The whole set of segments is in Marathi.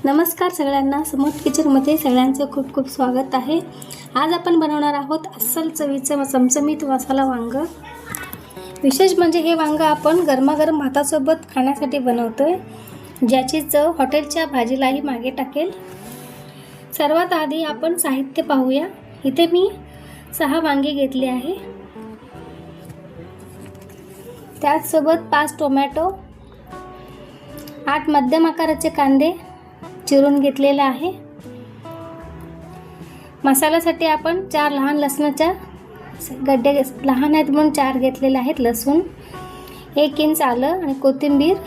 नमस्कार सगळ्यांना, समर्थ किचनमध्ये सगळ्यांचं खूप खूप स्वागत आहे। आज आपण बनवणार आहोत अस्सल चवीचं चमचमीत मसाला वांग। विशेष म्हणजे हे वांग आपण गरमागरम भातासोबत खाण्यासाठी बनवतोय, ज्याची चव हॉटेलच्या भाजीलाही मागे टाकेल। सर्वात आधी आपण साहित्य पाहूया। इथे मी 6 वांगे घेतले आहे, त्याचसोबत 5 टोमॅटो, 8 मध्यम आकाराचे कांदे चिरून घेतलेला आहे। मसाल्यासाठी आपण 4 लहान लसणाच्या गड्डे लहान आहेत म्हणून 4 घेतलेले आहेत लसूण, 1 इंच आलं आणि कोथिंबीर,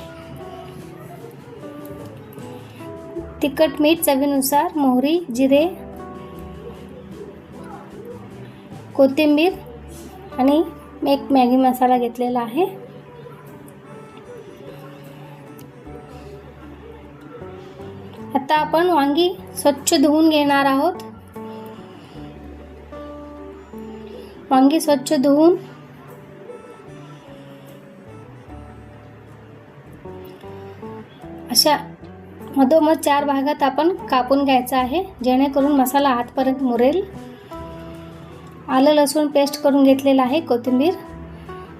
तिखट मीठ चवीनुसार, मोहरी, जिरे, कोथिंबीर आणि एक मॅगी मसाला घेतलेला आहे। आता आपण वांगी स्वच्छ धुवून घेणार आहोत। वांगी स्वच्छ धुवून अशा मधोमध 4 भागात आपण कापून घ्यायचा आहे, जेणेकरून मसाला आतपर्यंत मुरेल। आलं लसूण पेस्ट करून घेतलेला आहे, कोथिंबीर,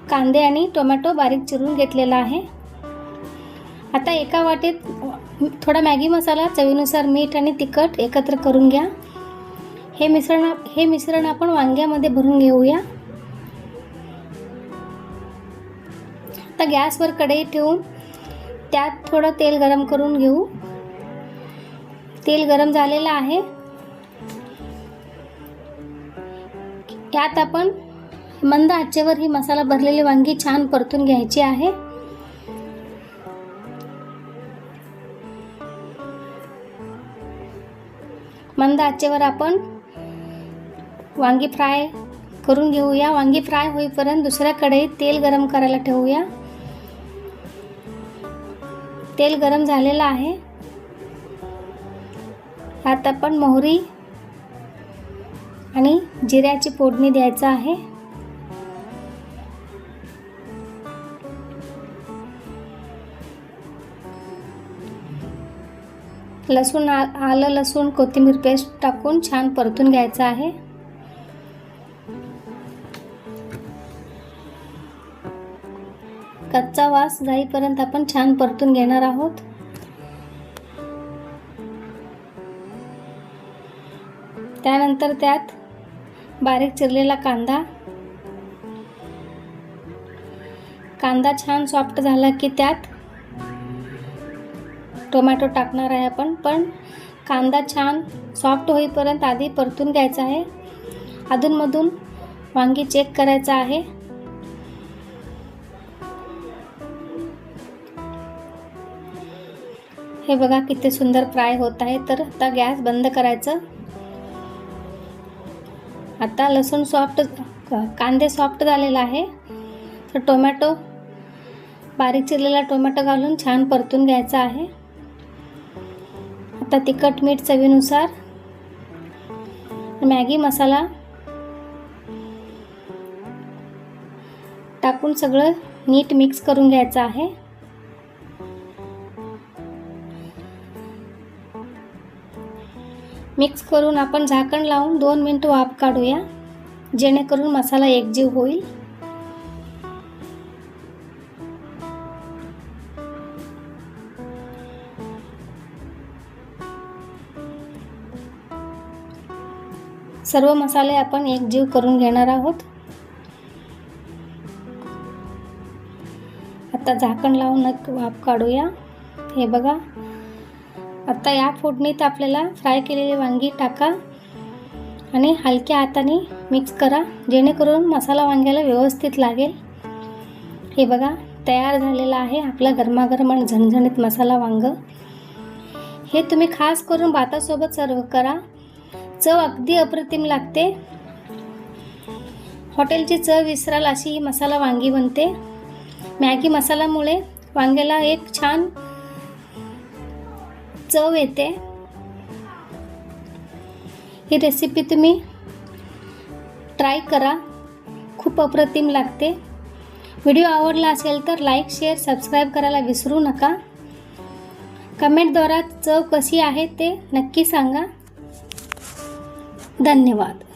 कांदे आणि टोमॅटो बारीक चिरून घेतलेला आहे। आता एका वाटीत थोडा मॅगी मसाला, चवीनुसार मीठ आणि तिखट एकत्र करून घ्या। हे मिश्रण आपण वांग्यामध्ये भरून घेऊया। आता गॅसवर कढई ठेवून त्यात थोडं तेल गरम करून घेऊ। तेल गरम झालेलं आहे, त्यात आपण मंद आचेवर ही मसाला भरलेली वांगी छान परतून घ्यायची आहे। मंद आचेवर आपण वांगी फ्राय करून घेऊया। वांगी फ्राय होईपर्यंत दुसऱ्या कढईत तेल गरम करायला ठेवूया। तेल गरम झालेलं आहे, आता आपण मोहरी आणि जिऱ्याची फोडणी द्यायचं आहे। लसूण, आलं लसूण कोथिंबीर पेस्ट टाकून छान परतून घ्यायचं आहे। कच्चा वास जाईपर्यंत आपण छान परतून घेणार आहोत। त्यानंतर त्यात बारीक चिरलेला कांदा छान सॉफ्ट झाला की त्यात टोमॅटो टाकणार आहे आपण, पण कांदा छान सॉफ्ट होईपर्यंत आधी परतून घ्यायचा आहे। अधूनमधून वांगी चेक करायचं आहे। हे बघा किती सुंदर फ्राय होत आहे। तर आता गॅस बंद करायचं। आता लसूण कांदे सॉफ्ट झालेला आहे, तर टोमॅटो बारीक चिरलेला टोमॅटो घालून छान परतून घ्यायचा आहे। आता तिखट मीठ चवीनुसार, मॅगी मसाला टाकून सगळं नीट मिक्स करून घ्यायचं आहे। मिक्स करून आपण झाकण लावून 2 मिनिट वाफ काढूया, जेणेकरून मसाला एकजीव होईल। सर्व मसाले आपण एकजीव करून घेणार आहोत। आता झाकण लावून वाफ काढूया। हे बघा, आता या फोडणीत आपल्याला फ्राय केलेली वांगी टाका आणि हलक्या हाताने मिक्स करा, जेणेकरून मसाला वांग्याला व्यवस्थित लागेल। हे बघा तयार झालेला आहे आपला गरमागरम आणि झणझणीत मसाला वांग। हे तुम्ही खास करून भातासोबत सर्व करा, चव अगदी अप्रतिम लागते। हॉटेलची चव विसराल अशी ही मसाला वांगी बनते। मॅगी मसाल्यामुळे वांग्याला एक छान चव येते। ही रेसिपी तुम्ही ट्राय करा, खूप अप्रतिम लागते। व्हिडिओ आवडला असेल तर लाईक, शेअर, सबस्क्राईब करायला विसरू नका। कमेंटद्वारे चव कशी आहे ते नक्की सांगा. धन्यवाद.